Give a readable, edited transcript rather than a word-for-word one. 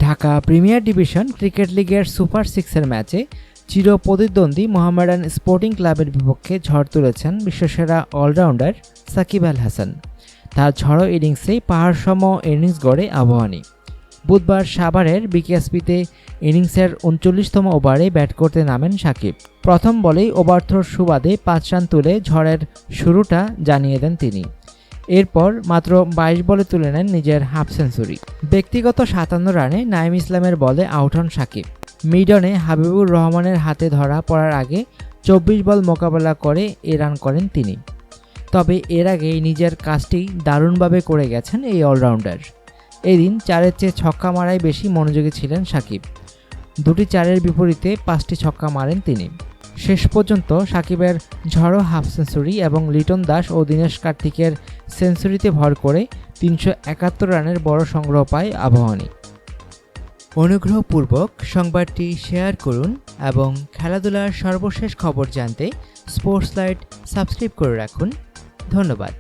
Dhaka premier division cricket লিগের super সিক্সের ম্যাচে চিরপ্রতিদ্বন্দ্বী মোহামেডান স্পোর্টিং ক্লাবের বিপক্ষে ঝড় তুলেছেন বিশ্বসেরা অলরাউন্ডার সাকিব আল হাসান। তার ঝড়ো ইনিংসেই পাহাড়সম ইনিংস গড়ে আবাহনী। বুধবার সাভারের বিকেএসপিতে ইনিংসের ৩৯তম ওভারে ব্যাট করতে নামেন সাকিব। প্রথম বলেই ওভারথ্রোর সুবাদে ৫ রান তুলে ঝড়ের শুরুটা জানিয়ে দেন তিনি। এরপর মাত্র ২২ বলে তুলে নেন নিজের হাফ সেঞ্চুরি। ব্যক্তিগত ৫৭ রানে নাঈম ইসলামের বলে আউট হন সাকিব। মিডনে হাবিবুর রহমানের হাতে ধরা পড়ার আগে ২৪ বল মোকাবেলা করে এ রান করেন তিনি। তবে এর আগেই নিজের কাজটি দারুণভাবে করে গেছেন এই অলরাউন্ডার। এদিন ৪-এর চেয়ে ছক্কা মারায় বেশি মনোযোগী ছিলেন সাকিব। দুটি ৪-এর বিপরীতে ৫টি ছক্কা মারেন তিনি। শেষ পর্যন্ত সাকিবের ঝড়ো হাফ সেঞ্চুরি এবং লিটন দাস ও দীনেশ কার্তিকের সেঞ্চুরিতে ভর করে ৩৭১ রানের বড় সংগ্রহ পায় আবাহনী। অনুগ্রহপূর্বক সংবাদটি শেয়ার করুন এবং খেলাধুলার সর্বশেষ খবর জানতে স্পোর্টস লাইট সাবস্ক্রাইব করে রাখুন। ধন্যবাদ।